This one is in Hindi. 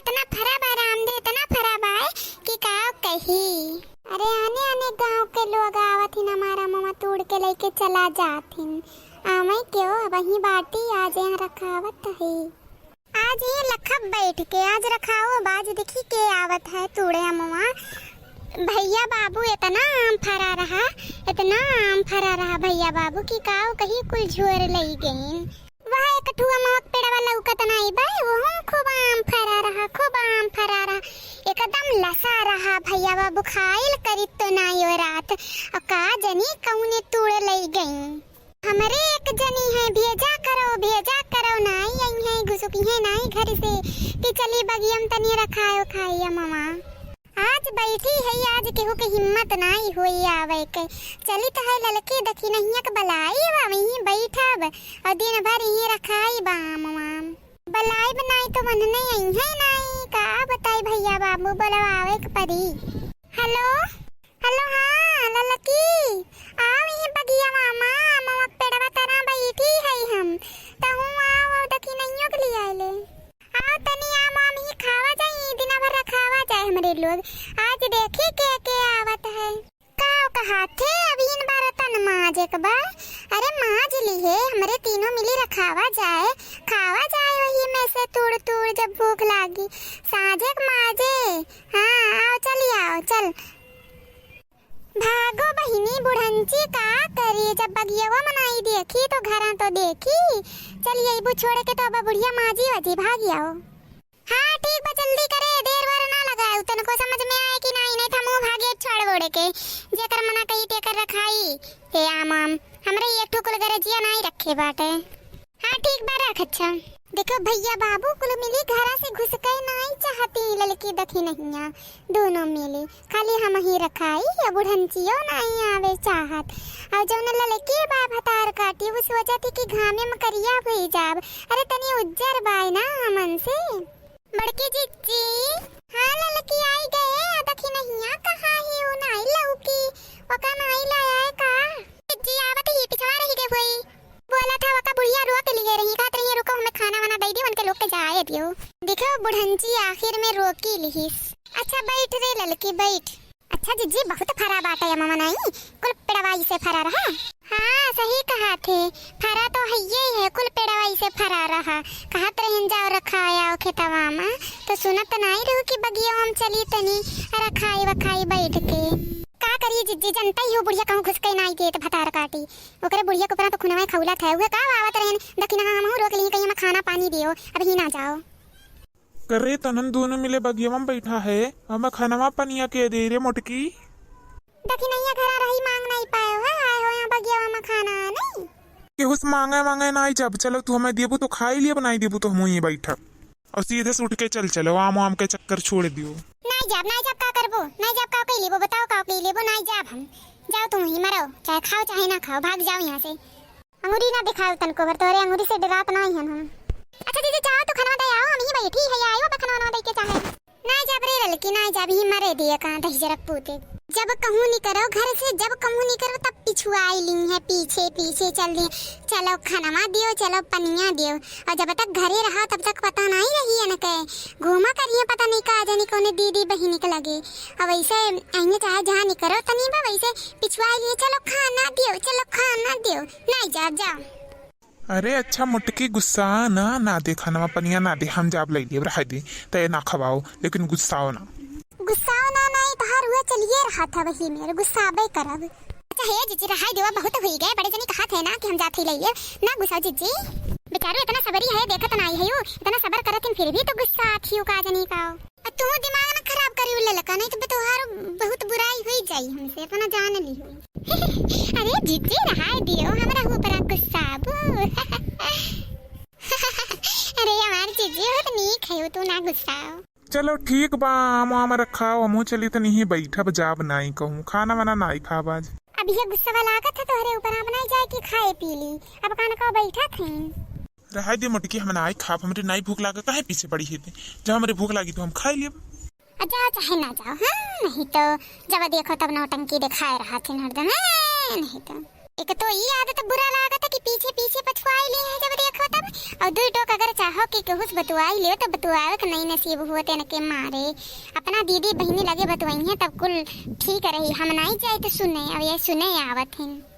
इतना खराब है रामदेव, इतना खराब है कि का कही। अरे आने आने गांव के लोग आवत ही हमारा मामा तोड़ के लेके चला जाथिन। आवे क्यों वही बाटी आज यहाँ रखावत है। आज ये लखब बैठ के आज रखाओ बाज देखी के आवत है तोड़े मामा। भैया बाबू इतना आम फरा रहा, इतना आम फरा रहा भैया बाबू की काव कहीं कुल झोर लई गई। वह एक ठुआ मौत पेड़ वाला उकत नहीं बाई, वो हम खूब आम फरा रहा, खूब आम फरा रहा, एकदम लसा रहा। भैया बाबू खाइल करी तो नहीं हो रात और का जनी कौने तोड़ लई गई। हमारे एक जनी है भेजा करो नहीं आई है घुसुकी है नहीं घर से कि चली बगियम तनी रखायो खाइया मामा। आज बैठी है आज केहू के हिम्मत नहीं हुई आवे के। चली तो है ललकी दखी नहीं के बलाई बा वहीं बैठब और दिन भर यहीं रखाई बा माम। बलाई बनाई तो मन नहीं आई है नहीं का बताई भैया बाबू बुलावे के परी। हेलो हेलो हाँ ललकी आओ यहीं बगिया मामा मामा पेड़वा तना बैठी है हम तहु आओ दखी नहीं के लिए आले। आओ तनी आ माम ही खावा जाई दिन भर रखावा जाए हमरे लोग। आज देखे के आवत है काव कहा थे अभी इन बार तन माज एक बार। अरे माज ली है हमरे तीनों मिली रखावा जाए खावा जाए वही में से तोड़ तोड़ जब भूख लागी साझे माजे। हाँ आओ चली आओ चल भागो बहिनी बुढ़ंची का करी जब बगियावा मनाई देखी तो घरा तो देखी। चलिए इबू छोड़ के तो अब बुढ़िया माजी वजी भागी आओ। हाँ ठीक बा जल्दी करे देर वार ना लगाए उतन को समझ में आए कि नहीं था मुंह भागे छोड़ बोड़े के जेकर मना कही टेकर रखाई हे आम हमरे एक ठुकुल गरजिया नहीं रखे बाटे। हाँ ठीक बा रख। अच्छा देखो भैया बाबू कुल मिली घरा से घुस के नहीं चाहती ललकी दखी नहीं दोनों मिली खाली हम ही रखाई या बुढ़ंचियो नहीं आवे चाहत और जो न ललकी बाप हतार काटी वो सोचती कि घामे में करिया भई जाब। अरे तनी उज्जर बाय ना मन से बड़की जीजी। हाँ ललकी आई गए दखी नहीं कहाँ ही वो नहीं लौकी ओका नहीं लाया है का जीजी आवत ही पिछवा रही के भई बोला था वका बुढ़िया रो के लिए रही कहत रही रुको हमें खाना वाना दे दी उनके लोग के जाए दियो। देखो बुढ़ंची आखिर में रोकी लिहिस। अच्छा बैठ रे ललकी बैठ। अच्छा जीजी बहुत फरा बाटा है मामा नहीं कुल पेड़वाई से फरा रहा। हाँ सही कहा थे फरा तो है ये है कुल पेड़वाई से फरा रहा। कहत रहन जाओ रखाया खेतवा में तो सुनत नहीं रहू कि बगिया हम चली तनी रखाई वखाई बैठ के का करिए जीजी जनता ही हो बुढ़िया कहूं घुस के नहीं देत भतार काटी ओकरे बुढ़िया को परा तो खुनवा खौला था हुए का आवत रहन दखिना हम रोक ली कहीं में खाना पानी दियो अब ही ना जाओ करे तनन दोनों मिले बगिया में बैठा है हमें खाना पनिया के दे रे मोटकी दखिनैया घरा रही मांग नहीं पाए हो आए हो यहां बगिया में खाना नहीं के हुस मांगे नहीं जब चलो तू हमें देबू तो खाई लिए बनाई देबू तो हम यहीं बैठा और सीधे से उठ के चल चलो आम के चक्कर छोड़ दियो। नहीं जब का करबो नहीं जब का लेबो बताओ का लेबो नहीं जब हम जाओ तुम ही मरो चाहे खाओ चाहे ना खाओ भाग जाओ यहाँ से। अंगूरी ना दिखाओ तनको बर तोरे अंगूरी से डरात नहीं हम। अच्छा दीदी चाहो तो खाना दे आओ हम ही बैठी है आयो बखना ना दे के चाहे नहीं जब रे लड़की नहीं जब ही मरे दिए कहां दही जरक पूते जब कहूं नहीं करो घर से जब कहूं नहीं करो तब पिछुआई ली है पीछे पीछे चल दी चलो खाना दियो चलो पनिया दियो और जब तक घरे रहा तब तक पता नहीं रही है न के घूमा करिए पता नहीं का जानी कोने दीदी बहिनी के लगे और वैसे आइने चाहे जहाँ नहीं करो तनी बा वैसे पिछुआई लिए चलो खाना दियो नहीं जाओ। अरे अच्छा मुटकी गुस्सा ना दे खाना पनिया ना दे हम जाब ले लिए रह दे तय ना खवाओ लेकिन गुस्साओ ना नहीं बाहर हुआ चलिए रहा था वही मेरे गुस्सा बे करब। अच्छा है जीजी रहाई देवा बहुत हुई गए बड़े जनी कहा थे ना कि हम जाते लइए ना गुस्सा जीजी बेचारो इतना सबरी है देखत नहीं है इतना सबर करत फिर भी तो गुस्सा आथियो का जनी का तू दिमाग ना खराब करी उल्ले लका नहीं तो तोहार बहुत बुराई हुई जाई हमसे इतना जान ली हो। अरे जीजी रहाई दियो हमरा ऊपर गुस्सा अरे हमार जीजी बहुत नीक है तू ना गुस्साओ। चलो ठीक बा आम रखाओ मुँह चली तो नहीं बैठा जाब नहीं कहूँ खाना वाना नहीं खा बाज अभी ये गुस्सा वाला आगत है तोहरे ऊपर आप नहीं जाए कि खाए पी ली अब खाना का बैठा थे रहा दे मुटकी हम नहीं खा हमरे नहीं भूख लागे काहे पीछे पड़ी है जब हमारे भूख लगी तो हम खा लिए जाओ चाहे ना जाओ। हाँ नहीं तो जब देखो तब नौटंकी दिखाए रहा थे हरदम नहीं तो एक तो ये आदत बुरा लागत है कि पीछे पीछे पछुआई ले है जब देखो तब, और दुई टोक अगर चाहो कि केहुस बतुआई ले तो बतुआवे के नहीं नसीब हुए तेन के मारे। अपना दीदी बहनी लगे बतुआई है तब कुल ठीक रही, हम नहीं जाए तो सुने, अब ये सुने आवत हैं।